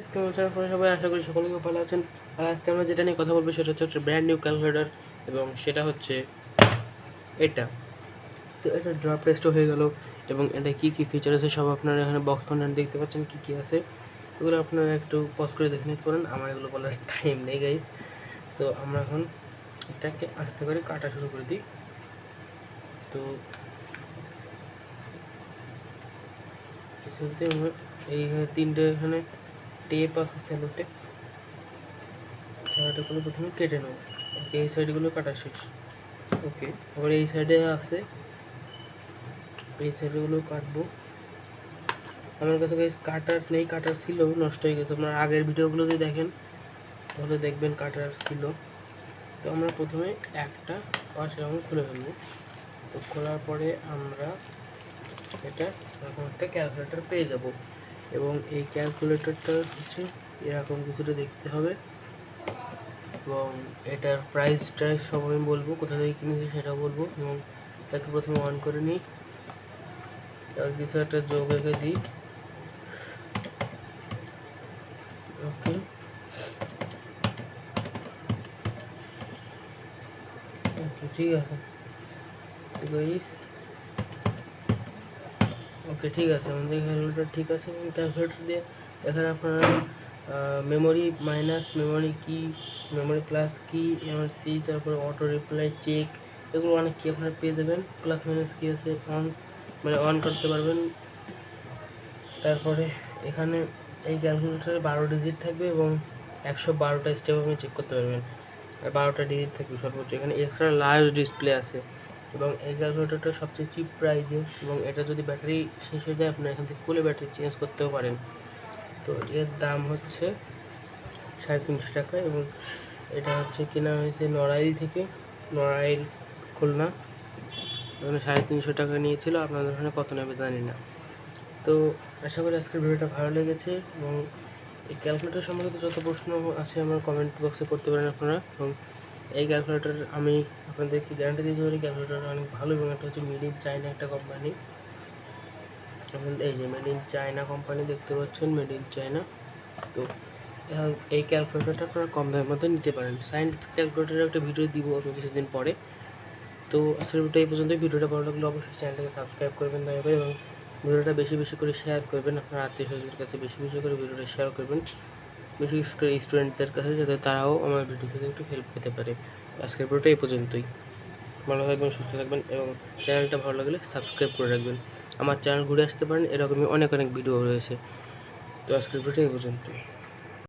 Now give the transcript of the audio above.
সবাই আশা করি সকলে খুব ভালো আছেন। আর আজকে আমরা যেটা নিয়ে কথা বলবো সেটা হচ্ছে একটা ব্র্যান্ড নিউ ক্যালকুলেটর, এবং সেটা হচ্ছে এটা। তো এটা ড্রপ টেস্টও হয়ে গেল, এবং এটা কী কী ফিচার আছে সব আপনারা এখানে বক্স কর্নার দেখতে পাচ্ছেন কী কী আছে। এগুলো আপনারা একটু পজ করে দেখে নিতে পারেন, আমার এগুলো বলার টাইম নেই গাইস। তো আমরা এখন এটাকে আস্তে করে কাটা শুরু করে দিই। তো এই তিনটে এখানে টেপ আছে, স্যালোটে সাইডগুলো প্রথমে কেটে নেব। ওকে, এই সাইডগুলো কাটা শেষ। ওকে, আবার এই সাইডে আছে, এই সাইডগুলো কাটবো। আমার কাছে কাটার নেই, কাটার ছিল, নষ্ট হয়ে গেছে। আপনার আগের ভিডিওগুলো যদি দেখেন তাহলে দেখবেন কাটার ছিল। তো আমরা প্রথমে একটা পাশ এরকম খুলে ফেলবো। তো খোলার পরে আমরা এটা এরকম একটা ক্যালকুলেটর পেয়ে যাব, এবং এই ক্যালকুলেটরটা হচ্ছে এরকম কিছুটা দেখতে হবে, এবং এটার প্রাইসটা সব আমি বলবো, কোথা থেকে কিনেছি সেটা বলবো। এবং এটাকে প্রথমে অন করে নিই, আর কিছু একটা যোগ রেখে দিই। ওকে, ওকে ঠিক আছে গাইস। ওকে ঠিক আছে, আমাদের ক্যালকুলেটর ঠিক আছে। এবং ক্যালকুলেটর দিয়ে এখানে আপনারা মেমোরি মাইনাস, মেমোরি কি, মেমোরি প্লাস কি, এমআরসি, তারপরে অটো রিপ্লাই চেক, এগুলো অনেক কি আপনারা পেয়ে যাবেন। প্লাস মাইনাস কি আছে, অন মানে অন করতে পারবেন। তারপরে এখানে এই ক্যালকুলেটরে 12 ডিজিট থাকবে, এবং 112টা স্টেপ আপনি চেক করতে পারবেন, আর 12টা ডিজিট থাকবে সর্বোচ্চ। এখানে এক্সট্রা লার্জ ডিসপ্লে আছে, এবং এই ক্যালকুলেটরটা সবচেয়ে চিপ প্রাইসে। এবং এটা যদি ব্যাটারি শেষ হয়ে যায় আপনার এখান থেকে খুলে ব্যাটারি চেঞ্জ করতেও পারেন। তো এর দাম হচ্ছে 350 টাকা, এবং এটা হচ্ছে কেনা হয়েছে নড়াইল থেকে, নড়াইল খুলনা। ওখানে 350 টাকা নিয়েছিল, আপনাদের ওখানে কত নেবে জানি না। তো আশা করি আজকের ভিডিওটা ভালো লেগেছে, এবং এই ক্যালকুলেটর সম্পর্কিত যত প্রশ্ন আছে আমার কমেন্ট বক্সে করতে পারেন আপনারা। এবং এই ক্যালকুলেটর আমি আপনাদেরকে গ্যারান্টি দিতে পারি, ক্যালকুলেটর অনেক ভালো, এবং এটা হচ্ছে মেড ইন চায়না একটা কোম্পানি। এবং এই যে মেড ইন চায়না কোম্পানি দেখতে পাচ্ছেন, মেড ইন চায়না। তো এই ক্যালকুলেটরটা আপনারা কম দামের মধ্যে নিতে পারেন। সায়েন্টিফিক ক্যালকুলেটরের একটা ভিডিও দিব আমি কিছুদিন পরে। তো আজকের ভিডিওটা এই পর্যন্তই। ভিডিওটা ভালো লাগলে অবশ্যই চ্যানেলটাকে সাবস্ক্রাইব করবেন দয়া করে, এবং ভিডিওটা বেশি বেশি করে শেয়ার করবেন। আপনার আত্মীয় স্বজনদের কাছে বেশি বেশি করে ভিডিওটা শেয়ার করবেন, বিশেষ করে স্টুডেন্টদের কাছে, যাতে তারাও আমার ভিডিও থেকে একটু হেল্প পেতে পারে। আজকের ভিডিওটা এই পর্যন্তই। ভালো থাকবেন, সুস্থ থাকবেন, এবং চ্যানেলটা ভালো লাগলে সাবস্ক্রাইব করে রাখবেন। আমার চ্যানেল ঘুরে আসতে পারেন, এরকমই অনেক অনেক ভিডিও রয়েছে। তো আজকের ভিডিওটা এই পর্যন্তই।